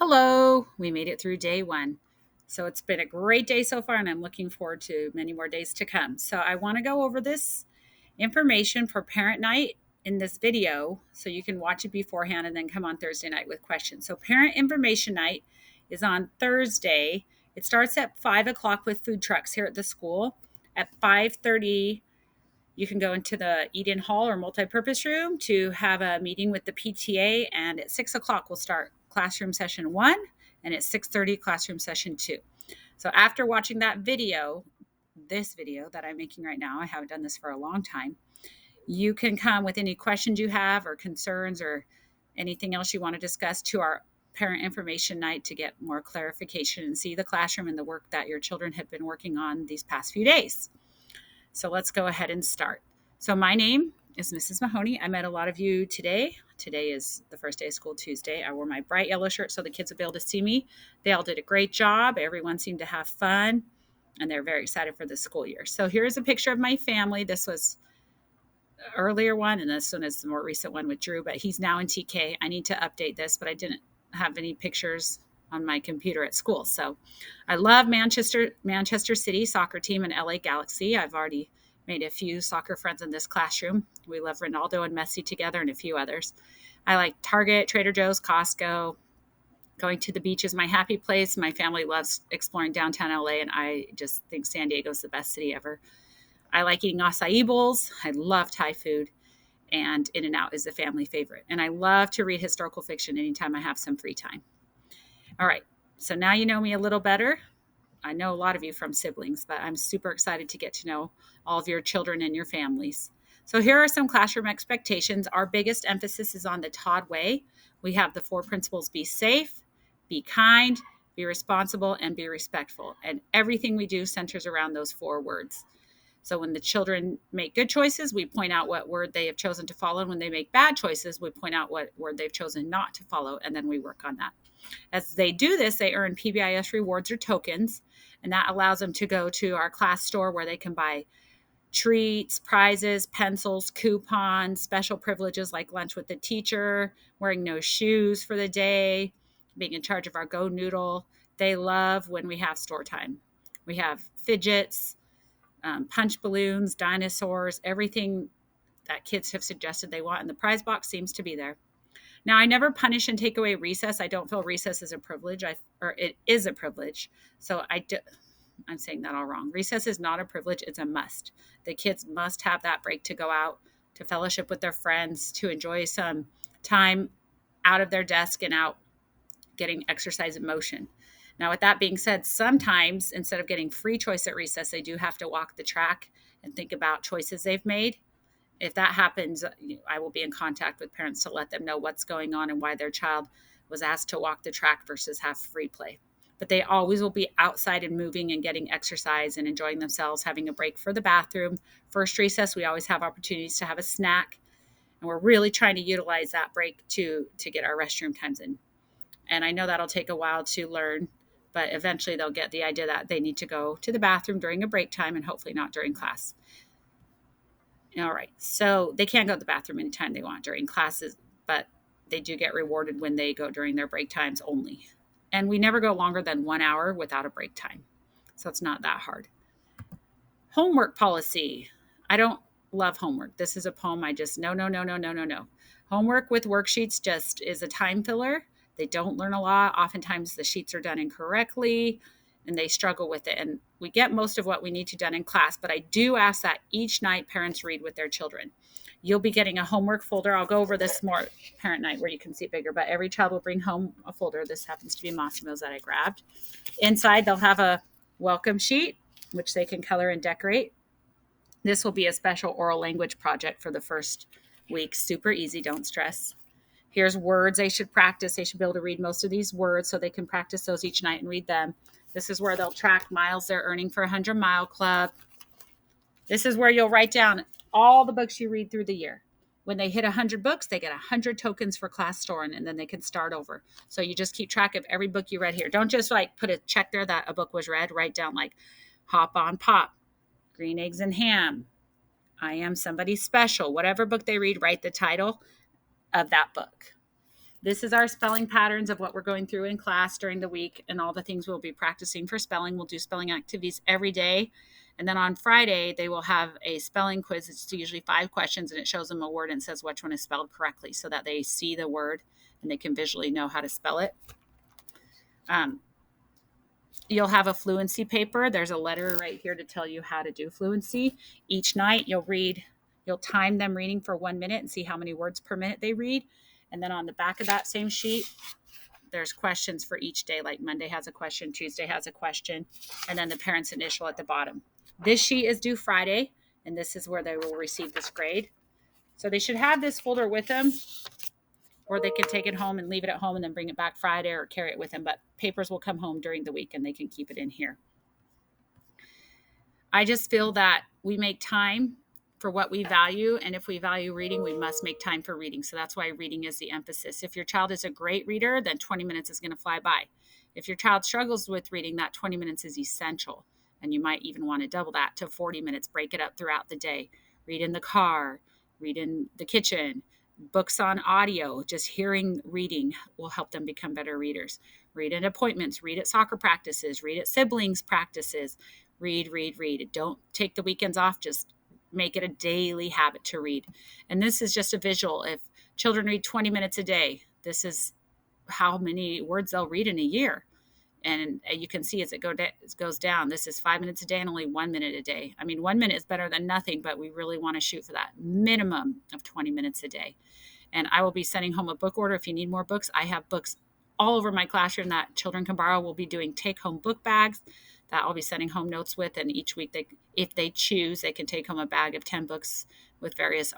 Hello, we made it through day one. So it's been a great day so far, and I'm looking forward to many more days to come. So I want to go over this information for parent night in this video so you can watch it beforehand and then come on Thursday night with questions. So, parent information night is on Thursday. It starts at 5 o'clock with food trucks here at the school. At 5:30, you can go into the eat-in hall or multi-purpose room to have a meeting with the PTA, and at 6 o'clock we'll start classroom session 1, and at 6:30 classroom session 2. So after watching that video, this video that I'm making right now, I haven't done this for a long time, you can come with any questions you have or concerns or anything else you want to discuss to our parent information night to get more clarification and see the classroom and the work that your children have been working on these past few days. So let's go ahead and start. So my name is Mrs. Mahoney. I met a lot of you today. Today is the first day of school, Tuesday. I wore my bright yellow shirt so the kids would be able to see me. They all did a great job. Everyone seemed to have fun, and they're very excited for the school year. So here's a picture of my family. This was the earlier one, and this one is the more recent one with Drew, but he's now in TK. I need to update this, but I didn't have any pictures on my computer at school. So I love Manchester City soccer team and LA Galaxy. I've already made a few soccer friends in this classroom. We love Ronaldo and Messi together and a few others. I like Target, Trader Joe's, Costco. Going to the beach is my happy place. My family loves exploring downtown LA, and I just think San Diego is the best city ever. I like eating acai bowls. I love Thai food, and In-N-Out is a family favorite. And I love to read historical fiction anytime I have some free time. All right, so now you know me a little better. I know a lot of you from siblings, but I'm super excited to get to know all of your children and your families. So here are some classroom expectations. Our biggest emphasis is on the Todd way. We have the 4 principles: be safe, be kind, be responsible, and be respectful. And everything we do centers around those 4 words. So when the children make good choices, we point out what word they have chosen to follow. And when they make bad choices, we point out what word they've chosen not to follow, and then we work on that. As they do this, they earn PBIS rewards or tokens, and that allows them to go to our class store where they can buy treats, prizes, pencils, coupons, special privileges like lunch with the teacher, wearing no shoes for the day, being in charge of our Go Noodle. They love when we have store time. We have fidgets, punch balloons, dinosaurs, everything that kids have suggested they want, and the prize box seems to be there. Now, I never punish and take away recess. I don't feel recess is a privilege, or it is a privilege. So I'm saying that all wrong. Recess is not a privilege, it's a must. The kids must have that break to go out, to fellowship with their friends, to enjoy some time out of their desk and out getting exercise and motion. Now, with that being said, sometimes instead of getting free choice at recess, they do have to walk the track and think about choices they've made. If that happens, I will be in contact with parents to let them know what's going on and why their child was asked to walk the track versus have free play. But they always will be outside and moving and getting exercise and enjoying themselves, having a break for the bathroom. First recess, we always have opportunities to have a snack, and we're really trying to utilize that break to get our restroom times in. And I know that'll take a while to learn, but eventually they'll get the idea that they need to go to the bathroom during a break time and hopefully not during class. All right. So they can go to the bathroom anytime they want during classes, but they do get rewarded when they go during their break times only. And we never go longer than 1 hour without a break time. So it's not that hard. Homework policy. I don't love homework. This is a poem I just, no, no, no, no, no, no, no. Homework with worksheets just is a time filler. They don't learn a lot. Oftentimes the sheets are done incorrectly and they struggle with it. And we get most of what we need to done in class, but I do ask that each night parents read with their children. You'll be getting a homework folder. I'll go over this more parent night where you can see it bigger, but every child will bring home a folder. This happens to be Massimo's that I grabbed. Inside, they'll have a welcome sheet, which they can color and decorate. This will be a special oral language project for the first week. Super easy, don't stress. Here's words they should practice. They should be able to read most of these words so they can practice those each night and read them. This is where they'll track miles they're earning for 100-mile club. This is where you'll write down all the books you read through the year. When they hit 100 books, they get 100 tokens for class store, and then they can start over. So you just keep track of every book you read here. Don't just like put a check there that a book was read. Write down like Hop on Pop, Green Eggs and Ham, I Am Somebody Special. Whatever book they read, write the title of that book. This is our spelling patterns of what we're going through in class during the week and all the things we'll be practicing for spelling. We'll do spelling activities every day. And then on Friday, they will have a spelling quiz. It's usually 5 questions, and it shows them a word and says which one is spelled correctly so that they see the word and they can visually know how to spell it. You'll have a fluency paper. There's a letter right here to tell you how to do fluency. Each night you'll time them reading for 1 minute and see how many words per minute they read. And then on the back of that same sheet, there's questions for each day. Like Monday has a question, Tuesday has a question, and then the parent's initial at the bottom. This sheet is due Friday, and this is where they will receive this grade. So they should have this folder with them, or they can take it home and leave it at home and then bring it back Friday or carry it with them. But papers will come home during the week and they can keep it in here. I just feel that we make time for what we value. And if we value reading, we must make time for reading. So that's why reading is the emphasis. If your child is a great reader, then 20 minutes is going to fly by. If your child struggles with reading, that 20 minutes is essential. And you might even want to double that to 40 minutes, break it up throughout the day. Read in the car, read in the kitchen, books on audio. Just hearing reading will help them become better readers. Read at appointments, read at soccer practices, read at siblings practices. Read, read, read. Don't take the weekends off. Just make it a daily habit to read. And this is just a visual. If children read 20 minutes a day, this is how many words they'll read in a year. And you can see as it goes down, this is 5 minutes a day and only 1 minute a day. I mean, 1 minute is better than nothing, but we really want to shoot for that minimum of 20 minutes a day. And I will be sending home a book order if you need more books. I have books all over my classroom that children can borrow. We'll be doing take-home book bags that I'll be sending home notes with. And each week, if they choose, they can take home a bag of 10 books with various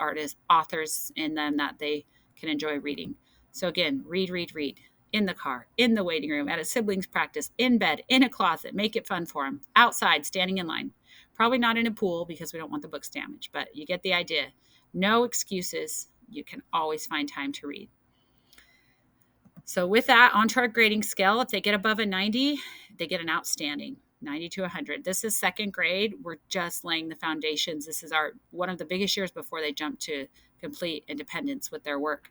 authors in them that they can enjoy reading. So again, read, read, read. In the car, in the waiting room, at a siblings practice, in bed, in a closet. Make it fun for them. Outside, standing in line. Probably not in a pool because we don't want the books damaged, but you get the idea. No excuses. You can always find time to read. So with that, onto our grading scale, if they get above a 90, they get an outstanding, 90 to 100. This is second grade. We're just laying the foundations. This is one of the biggest years before they jump to complete independence with their work.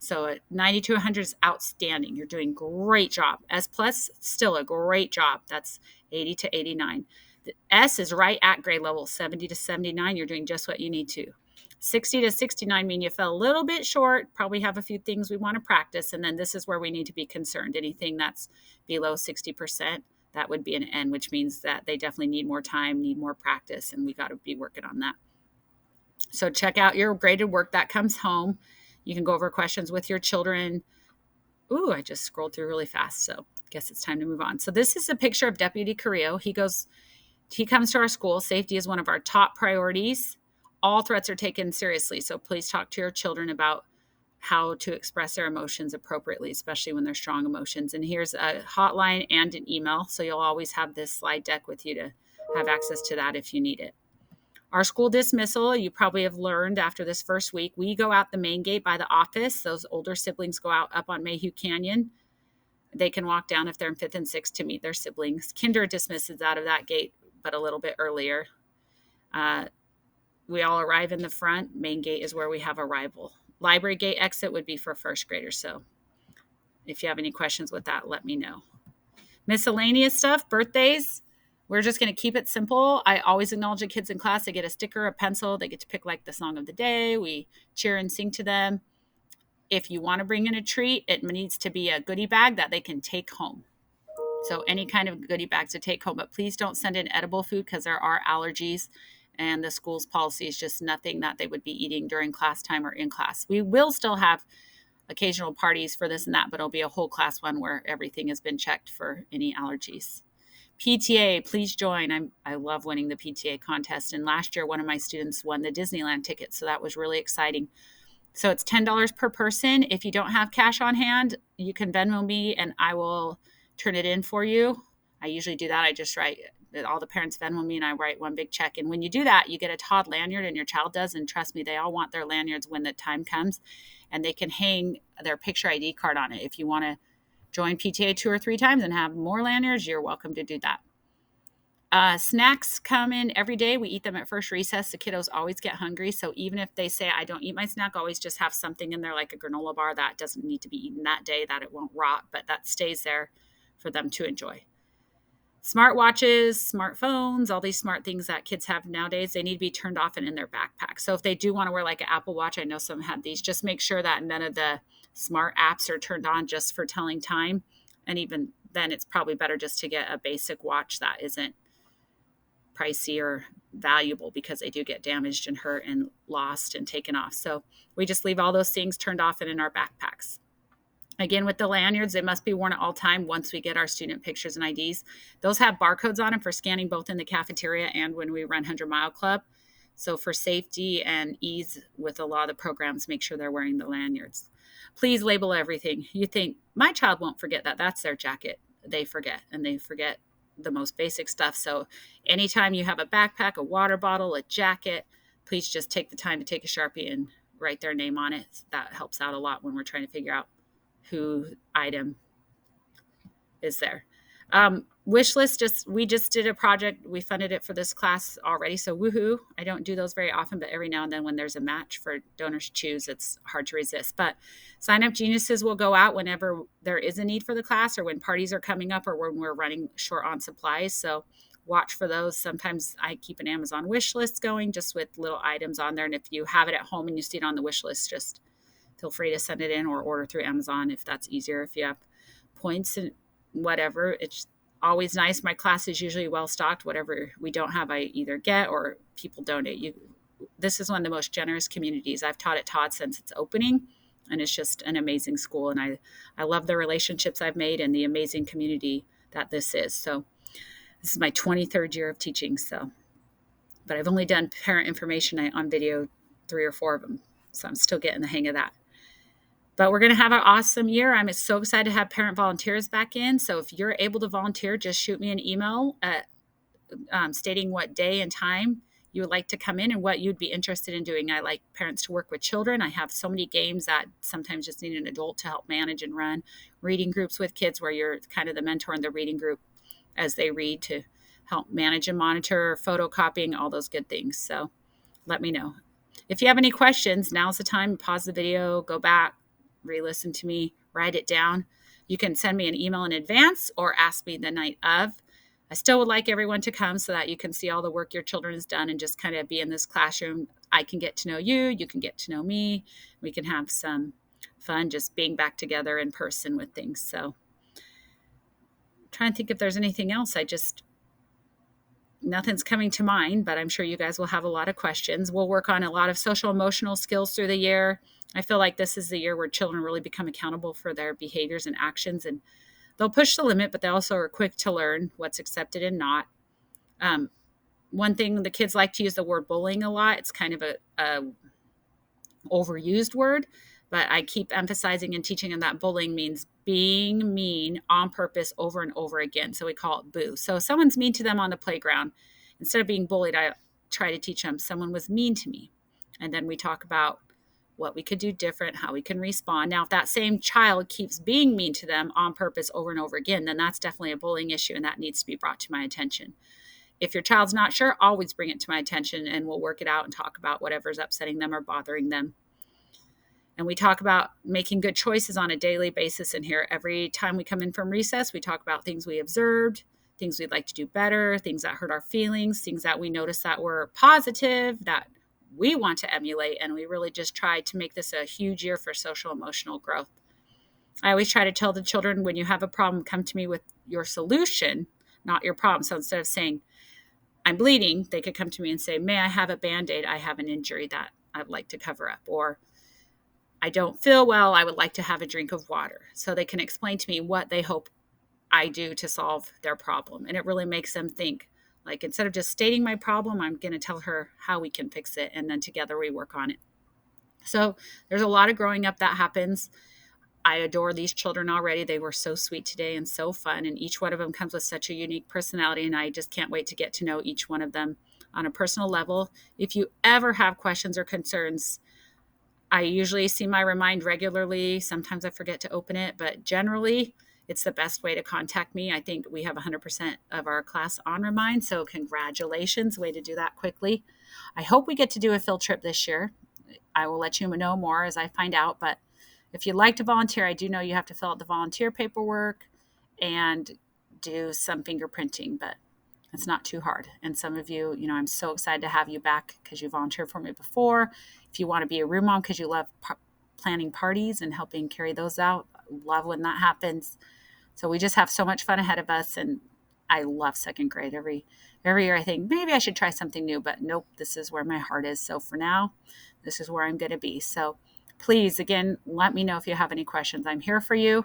So 90 to 100 is outstanding. You're doing great job. S plus, still a great job. That's 80 to 89. The S is right at grade level, 70 to 79. You're doing just what you need to. 60 to 69 mean you fell a little bit short, probably have a few things we want to practice. And then this is where we need to be concerned. Anything that's below 60%, that would be an N, which means that they definitely need more time, need more practice, and we got to be working on that. So check out your graded work that comes home. You can go over questions with your children. Ooh, I just scrolled through really fast, so I guess it's time to move on. So this is a picture of Deputy Carrillo. He comes to our school. Safety is one of our top priorities. All threats are taken seriously, so please talk to your children about how to express their emotions appropriately, especially when they're strong emotions. And here's a hotline and an email, so you'll always have this slide deck with you to have access to that if you need it. Our school dismissal, you probably have learned after this first week, we go out the main gate by the office. Those older siblings go out up on Mayhew Canyon. They can walk down if they're in 5th and 6th to meet their siblings. Kinder dismisses out of that gate, but a little bit earlier. We all arrive in the front. Main gate is where we have arrival. Library gate exit would be for first graders. So if you have any questions with that, let me know. Miscellaneous stuff, birthdays. We're just going to keep it simple. I always acknowledge the kids in class. They get a sticker, a pencil. They get to pick like the song of the day. We cheer and sing to them. If you want to bring in a treat, it needs to be a goodie bag that they can take home. So any kind of goodie bags to take home, but please don't send in edible food because there are allergies and the school's policy is just nothing that they would be eating during class time or in class. We will still have occasional parties for this and that, but it'll be a whole class one where everything has been checked for any allergies. PTA, please join. I love winning the PTA contest. And last year, one of my students won the Disneyland ticket. So that was really exciting. So it's $10 per person. If you don't have cash on hand, you can Venmo me and I will turn it in for you. I usually do that. I just write, all the parents Venmo me and I write one big check. And when you do that, you get a Todd lanyard and your child does. And trust me, they all want their lanyards when the time comes. And they can hang their picture ID card on it. If you want to join PTA 2 or 3 times and have more lanyards, you're welcome to do that. Snacks come in every day. We eat them at first recess. The kiddos always get hungry. So even if they say, I don't eat my snack, always just have something in there like a granola bar that doesn't need to be eaten that day, that it won't rot, but that stays there for them to enjoy. Smartwatches, smartphones, all these smart things that kids have nowadays, they need to be turned off and in their backpack. So if they do want to wear like an Apple Watch, I know some have these, just make sure that none of the smart apps are turned on just for telling time. And even then, it's probably better just to get a basic watch that isn't pricey or valuable, because they do get damaged and hurt and lost and taken off. So we just leave all those things turned off and in our backpacks. Again, with the lanyards, they must be worn at all time once we get our student pictures and IDs. Those have barcodes on them for scanning both in the cafeteria and when we run 100-mile club. So for safety and ease with a lot of the programs, make sure they're wearing the lanyards. Please label everything. You think, my child won't forget that. That's their jacket. They forget, and they forget the most basic stuff. So anytime you have a backpack, a water bottle, a jacket, please just take the time to take a Sharpie and write their name on it. That helps out a lot when we're trying to figure out who item is there. Wish list, we just did a project. We funded it for this class already. So woohoo. I don't do those very often, but every now and then when there's a match for donors to choose, it's hard to resist. But sign up geniuses will go out whenever there is a need for the class, or when parties are coming up, or when we're running short on supplies. So watch for those. Sometimes I keep an Amazon wish list going just with little items on there. And if you have it at home and you see it on the wish list, just feel free to send it in or order through Amazon if that's easier. If you have points and whatever, it's always nice. My class is usually well stocked. Whatever we don't have, I either get or people donate. This is one of the most generous communities. I've taught at Todd since its opening, and it's just an amazing school. And I love the relationships I've made and the amazing community that this is. So this is my 23rd year of teaching. But I've only done parent information on video 3 or 4 of them. So I'm still getting the hang of that. But we're going to have an awesome year. I'm so excited to have parent volunteers back in. So if you're able to volunteer, just shoot me an email stating what day and time you would like to come in and what you'd be interested in doing. I like parents to work with children. I have so many games that sometimes just need an adult to help manage and run. Reading groups with kids where you're kind of the mentor in the reading group as they read to help manage and monitor, photocopying, all those good things. So let me know. If you have any questions, now's the time. Pause the video, go back, re-listen to me, write it down. You can send me an email in advance or ask me the night of. I still would like everyone to come so that you can see all the work your children has done and just kind of be in this classroom. I can get to know you. You can get to know me. We can have some fun just being back together in person with things. So I'm trying to think if there's anything else. Nothing's coming to mind, but I'm sure you guys will have a lot of questions. We'll work on a lot of social emotional skills through the year. I feel like this is the year where children really become accountable for their behaviors and actions, and they'll push the limit, but they also are quick to learn what's accepted and not. One thing, the kids like to use the word bullying a lot. It's kind of a overused word, but I keep emphasizing and teaching them that bullying means being mean on purpose over and over again. So we call it boo. So if someone's mean to them on the playground, instead of being bullied, I try to teach them someone was mean to me. And then we talk about what we could do different, how we can respond. Now, if that same child keeps being mean to them on purpose over and over again, then that's definitely a bullying issue, and that needs to be brought to my attention. If your child's not sure, always bring it to my attention, and we'll work it out and talk about whatever's upsetting them or bothering them. And we talk about making good choices on a daily basis in here. Every time we come in from recess, we talk about things we observed, things we'd like to do better, things that hurt our feelings, things that we notice that were positive, that we want to emulate. And we really just try to make this a huge year for social emotional growth. I always try to tell the children, when you have a problem, come to me with your solution, not your problem. So instead of saying, I'm bleeding, they could come to me and say, may I have a Band-Aid? I have an injury that I'd like to cover up. Or I don't feel well. I would like to have a drink of water. So they can explain to me what they hope I do to solve their problem. And it really makes them think. Like, instead of just stating my problem, I'm going to tell her how we can fix it. And then together we work on it. So there's a lot of growing up that happens. I adore these children already. They were so sweet today and so fun. And each one of them comes with such a unique personality. And I just can't wait to get to know each one of them on a personal level. If you ever have questions or concerns, I usually see my remind regularly. Sometimes I forget to open it, but generally it's the best way to contact me. I think we have 100% of our class on Remind, so congratulations, way to do that quickly. I hope we get to do a field trip this year. I will let you know more as I find out, but if you'd like to volunteer, I do know you have to fill out the volunteer paperwork and do some fingerprinting, but it's not too hard. And some of you, I'm so excited to have you back because you volunteered for me before. If you want to be a room mom because you love planning parties and helping carry those out, love when that happens. So we just have so much fun ahead of us, and I love second grade. Every year I think maybe I should try something new, but nope, this is where my heart is. So for now, this is where I'm going to be. So please, again, let me know if you have any questions. I'm here for you.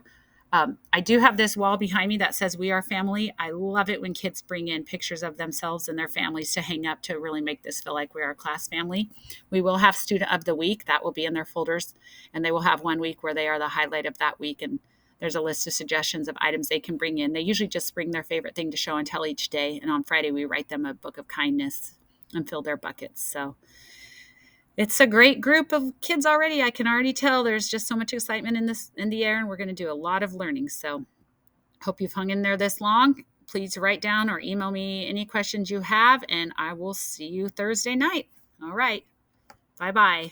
I do have this wall behind me that says "We Are Family." I love it when kids bring in pictures of themselves and their families to hang up to really make this feel like we are a class family. We will have Student of the Week. That will be in their folders, and they will have one week where they are the highlight of that week. And there's a list of suggestions of items they can bring in. They usually just bring their favorite thing to show and tell each day. And on Friday, we write them a book of kindness and fill their buckets. So it's a great group of kids already. I can already tell there's just so much excitement in the air, and we're going to do a lot of learning. So hope you've hung in there this long. Please write down or email me any questions you have, and I will see you Thursday night. All right. Bye-bye.